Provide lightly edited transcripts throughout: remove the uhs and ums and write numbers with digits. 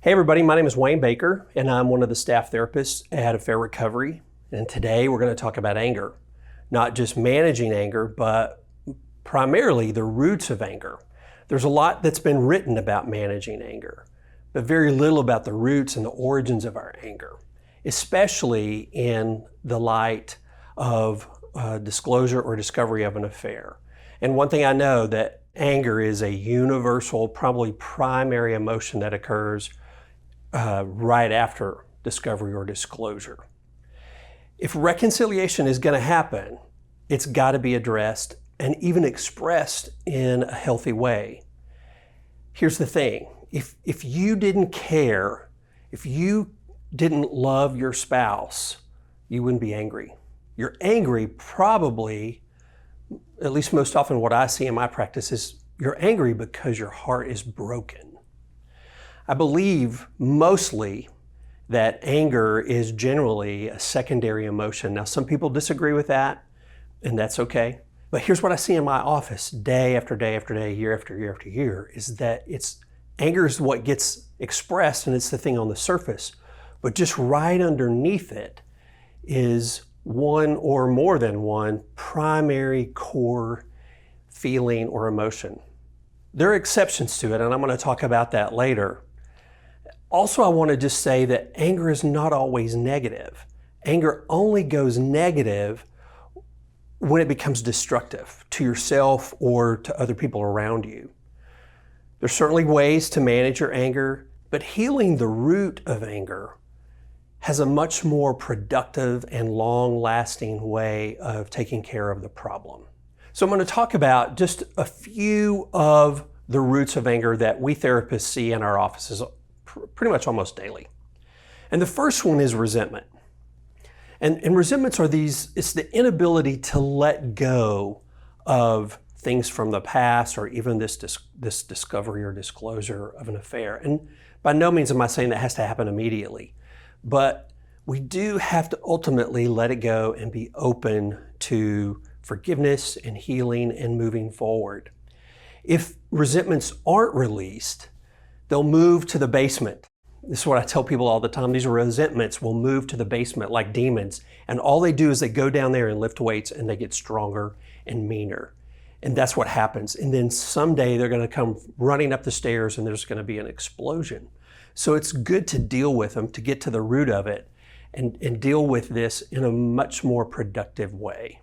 Hey everybody, my name is Wayne Baker and I'm one of the staff therapists at Affair Recovery. And today we're going to talk about anger. Not just managing anger, but primarily the roots of anger. There's a lot that's been written about managing anger, but very little about the roots and the origins of our anger, especially in the light of disclosure or discovery of an affair. And one thing I know that anger is a universal, probably primary emotion that occurs right after discovery or disclosure. If reconciliation is going to happen, it's got to be addressed and even expressed in a healthy way. Here's the thing, if you didn't care, if you didn't love your spouse, you wouldn't be angry. You're angry probably, at least most often what I see in my practice is you're angry because your heart is broken. I believe mostly that anger is generally a secondary emotion. Now, some people disagree with that, and that's okay. But here's what I see in my office day after day after day, year after year after year, is that anger is what gets expressed and it's the thing on the surface. But just right underneath it is one or more than one primary core feeling or emotion. There are exceptions to it, and I'm going to talk about that later. Also, I want to just say that anger is not always negative. Anger only goes negative when it becomes destructive to yourself or to other people around you. There's certainly ways to manage your anger, but healing the root of anger has a much more productive and long-lasting way of taking care of the problem. So I'm going to talk about just a few of the roots of anger that we therapists see in our offices pretty much almost daily. And the first one is resentment. And resentments are it's the inability to let go of things from the past or even this discovery or disclosure of an affair. And by no means am I saying that has to happen immediately, but we do have to ultimately let it go and be open to forgiveness and healing and moving forward. If resentments aren't released, they'll move to the basement. This is what I tell people all the time. These resentments will move to the basement like demons. And all they do is they go down there and lift weights and they get stronger and meaner. And that's what happens. And then someday they're going to come running up the stairs and there's going to be an explosion. So it's good to deal with them, to get to the root of it and deal with this in a much more productive way.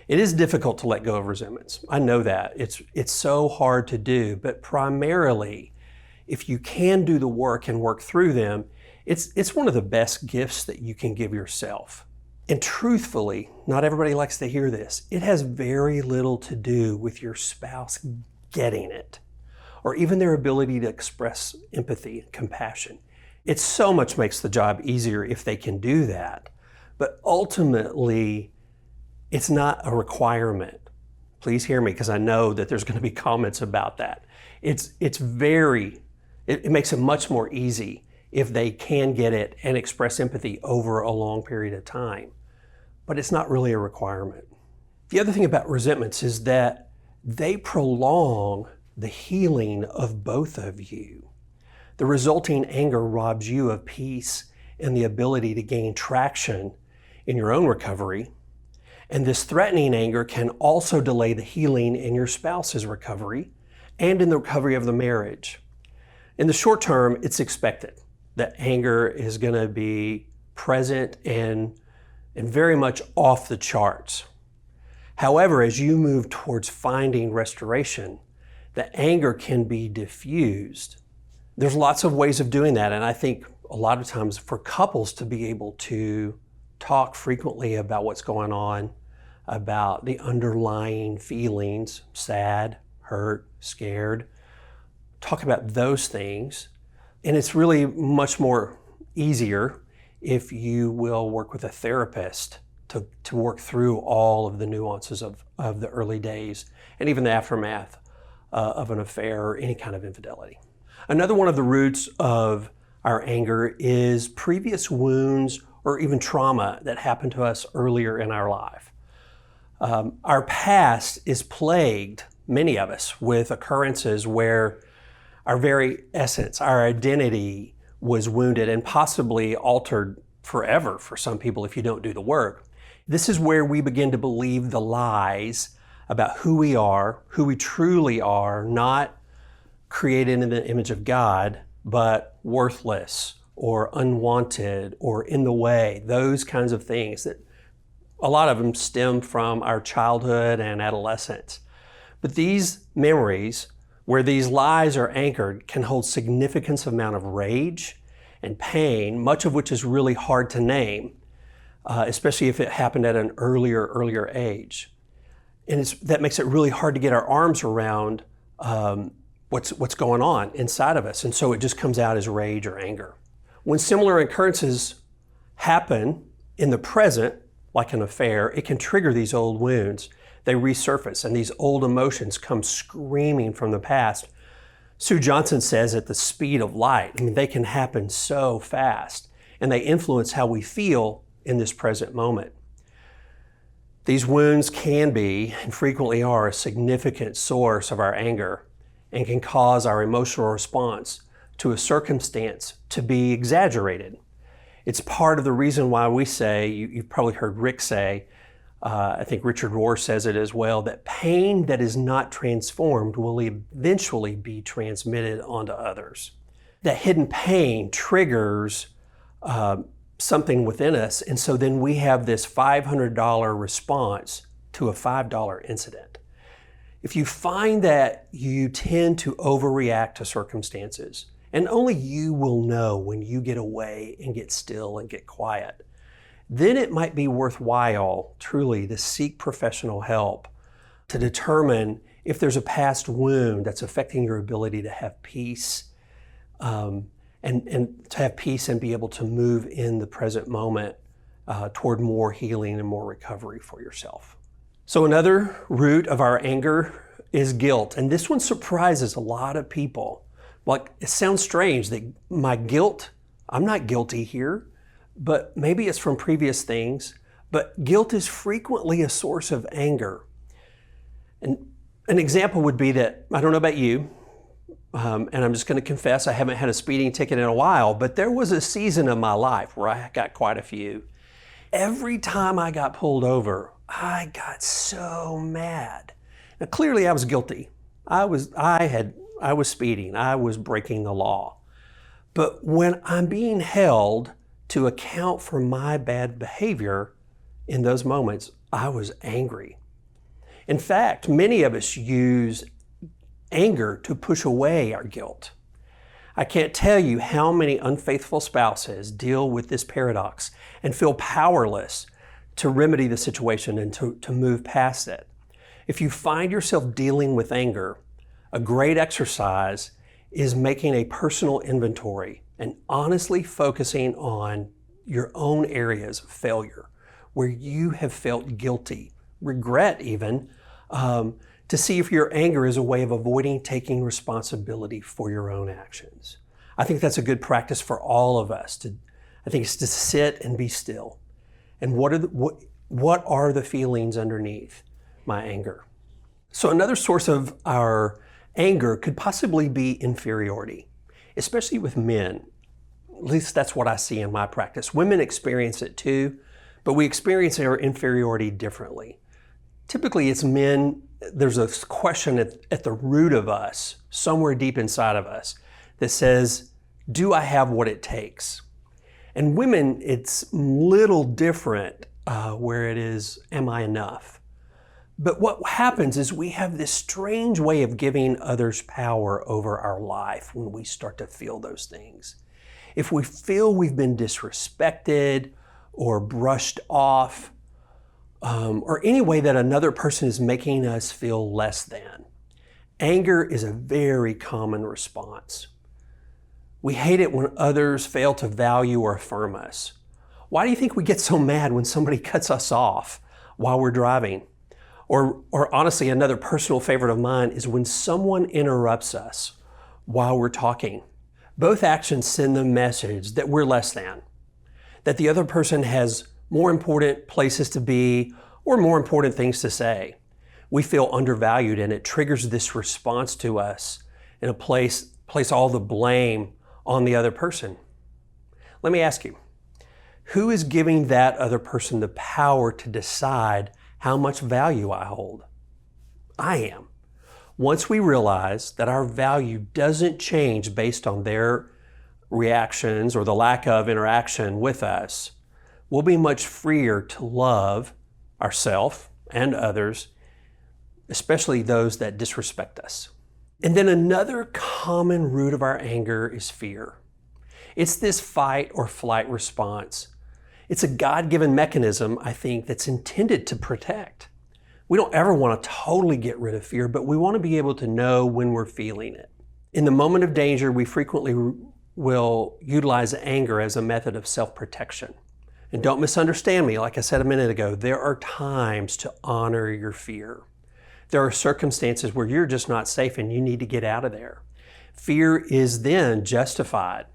It is difficult to let go of resentments. I know that. It's so hard to do, but primarily, if you can do the work and work through them, it's one of the best gifts that you can give yourself. And truthfully, not everybody likes to hear this, it has very little to do with your spouse getting it, or even their ability to express empathy and compassion. It so much makes the job easier if they can do that, but ultimately, it's not a requirement. Please hear me, because I know that there's going to be comments about that. It makes it much more easy if they can get it and express empathy over a long period of time. But it's not really a requirement. The other thing about resentments is that they prolong the healing of both of you. The resulting anger robs you of peace and the ability to gain traction in your own recovery. And this threatening anger can also delay the healing in your spouse's recovery and in the recovery of the marriage. In the short term, it's expected that anger is going to be present and very much off the charts. However, as you move towards finding restoration, the anger can be diffused. There's lots of ways of doing that, and I think a lot of times for couples to be able to talk frequently about what's going on, about the underlying feelings, sad, hurt, scared, talk about those things. And it's really much more easier if you will work with a therapist to work through all of the nuances of the early days and even the aftermath of an affair or any kind of infidelity. Another one of the roots of our anger is previous wounds or even trauma that happened to us earlier in our life. Our past is plagued, many of us, with occurrences where Our very essence, our identity was wounded and possibly altered forever for some people if you don't do the work. This is where we begin to believe the lies about who we truly are, not created in the image of God, but worthless or unwanted or in the way, those kinds of things that a lot of them stem from our childhood and adolescence. But these memories, where these lies are anchored, can hold significant amount of rage and pain, much of which is really hard to name, especially if it happened at an earlier age. And that makes it really hard to get our arms around what's going on inside of us. And so it just comes out as rage or anger. When similar occurrences happen in the present, like an affair, it can trigger these old wounds. They resurface and these old emotions come screaming from the past. Sue Johnson says at the speed of light. I mean, they can happen so fast and they influence how we feel in this present moment. These wounds can be, and frequently are, a significant source of our anger and can cause our emotional response to a circumstance to be exaggerated. It's part of the reason why we say, you've probably heard Rick say, I think Richard Rohr says it as well, that pain that is not transformed will eventually be transmitted onto others. That hidden pain triggers something within us, and so then we have this $500 response to a $5 incident. If you find that you tend to overreact to circumstances, and only you will know when you get away and get still and get quiet, then it might be worthwhile, truly, to seek professional help to determine if there's a past wound that's affecting your ability to have peace, and to have peace and be able to move in the present moment toward more healing and more recovery for yourself. So another root of our anger is guilt, and this one surprises a lot of people. Like, it sounds strange that my guilt, I'm not guilty here, but maybe it's from previous things, but guilt is frequently a source of anger. And an example would be that, I don't know about you, and I'm just going to confess I haven't had a speeding ticket in a while, but there was a season of my life where I got quite a few. Every time I got pulled over, I got so mad. Now clearly I was guilty. I was speeding, I was breaking the law. But when I'm being held to account for my bad behavior in those moments, I was angry. In fact, many of us use anger to push away our guilt. I can't tell you how many unfaithful spouses deal with this paradox and feel powerless to remedy the situation and to move past it. If you find yourself dealing with anger, a great exercise is making a personal inventory and honestly focusing on your own areas of failure where you have felt guilty, regret even, to see if your anger is a way of avoiding taking responsibility for your own actions. I think that's a good practice for all of us. I think it's to sit and be still. And what are the feelings underneath my anger? So another source of our anger could possibly be inferiority, especially with men. At least that's what I see in my practice. Women experience it too, but we experience our inferiority differently. Typically it's men, there's a question at the root of us, somewhere deep inside of us, that says, do I have what it takes? And women, it's little different where it is, am I enough? But what happens is we have this strange way of giving others power over our life when we start to feel those things. If we feel we've been disrespected or brushed off, or any way that another person is making us feel less than, anger is a very common response. We hate it when others fail to value or affirm us. Why do you think we get so mad when somebody cuts us off while we're driving? Or honestly, another personal favorite of mine is when someone interrupts us while we're talking. Both actions send the message that we're less than, that the other person has more important places to be or more important things to say. We feel undervalued and it triggers this response to us in a place place all the blame on the other person. Let me ask you, who is giving that other person the power to decide how much value I hold? I am. Once we realize that our value doesn't change based on their reactions or the lack of interaction with us, we'll be much freer to love ourselves and others, especially those that disrespect us. And then another common root of our anger is fear. It's this fight or flight response. It's a God-given mechanism, I think, that's intended to protect. We don't ever want to totally get rid of fear, but we want to be able to know when we're feeling it. In the moment of danger, we frequently will utilize anger as a method of self-protection. And don't misunderstand me, like I said a minute ago, there are times to honor your fear. There are circumstances where you're just not safe and you need to get out of there. Fear is then justified.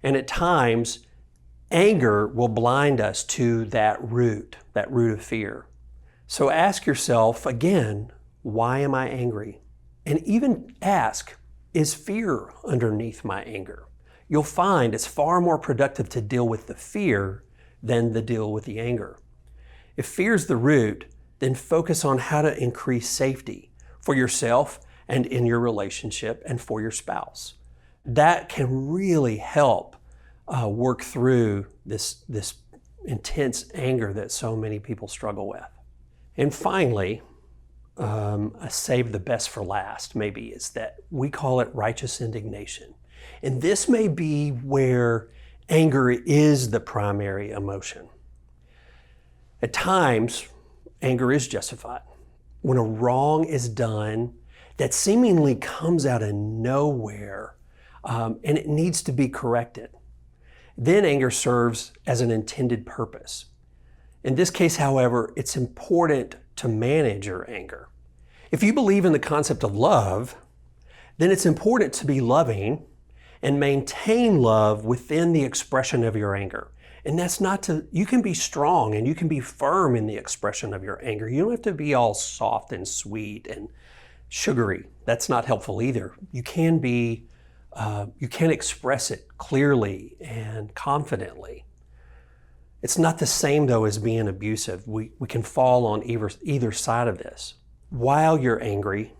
And at times, anger will blind us to that root of fear. So ask yourself again, why am I angry? And even ask, is fear underneath my anger? You'll find it's far more productive to deal with the fear than to deal with the anger. If fear's the root, then focus on how to increase safety for yourself and in your relationship and for your spouse. That can really help work through this intense anger that so many people struggle with. And finally, a save the best for last maybe is that we call it righteous indignation. And this may be where anger is the primary emotion. At times, anger is justified. When a wrong is done that seemingly comes out of nowhere and it needs to be corrected, then anger serves as an intended purpose. In this case, however, it's important to manage your anger. If you believe in the concept of love, then it's important to be loving and maintain love within the expression of your anger. And that's not to, you can be strong and you can be firm in the expression of your anger. You don't have to be all soft and sweet and sugary. That's not helpful either. You can express it clearly and confidently. It's not the same though as being abusive. We can fall on either side of this. While you're angry,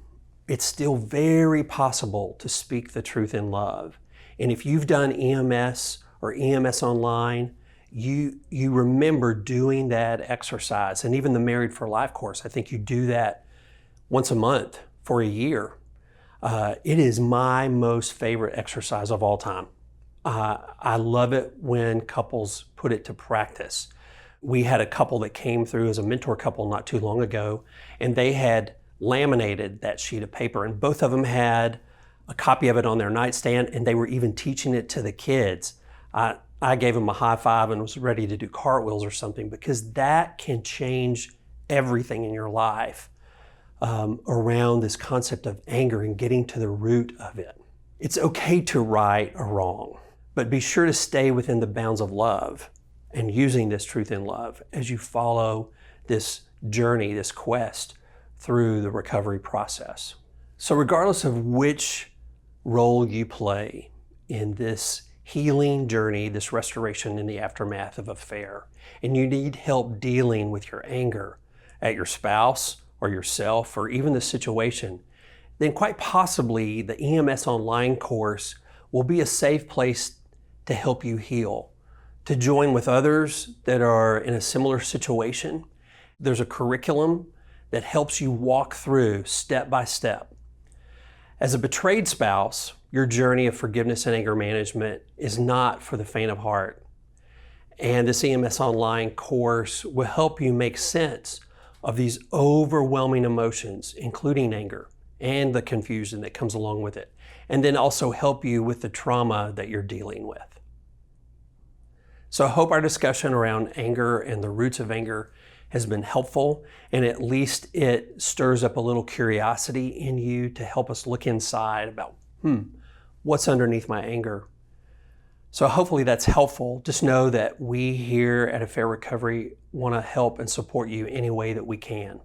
it's still very possible to speak the truth in love. And if you've done EMS or EMS online, you remember doing that exercise. And even the Married for Life course, I think you do that once a month for a year. It is my most favorite exercise of all time. I love it when couples put it to practice. We had a couple that came through as a mentor couple not too long ago, and they had laminated that sheet of paper, and both of them had a copy of it on their nightstand, and they were even teaching it to the kids. I gave them a high five and was ready to do cartwheels or something, because that can change everything in your life around this concept of anger and getting to the root of it. It's okay to right a wrong, but be sure to stay within the bounds of love and using this truth in love as you follow this journey, this quest through the recovery process. So regardless of which role you play in this healing journey, this restoration in the aftermath of affair, and you need help dealing with your anger at your spouse or yourself or even the situation, then quite possibly the EMS online course will be a safe place to help you heal, to join with others that are in a similar situation. There's a curriculum that helps you walk through step by step. As a betrayed spouse, your journey of forgiveness and anger management is not for the faint of heart. And this EMS online course will help you make sense of these overwhelming emotions, including anger and the confusion that comes along with it, and then also help you with the trauma that you're dealing with. So I hope our discussion around anger and the roots of anger has been helpful, and at least it stirs up a little curiosity in you to help us look inside about, what's underneath my anger? So hopefully that's helpful. Just know that we here at Affair Recovery want to help and support you any way that we can.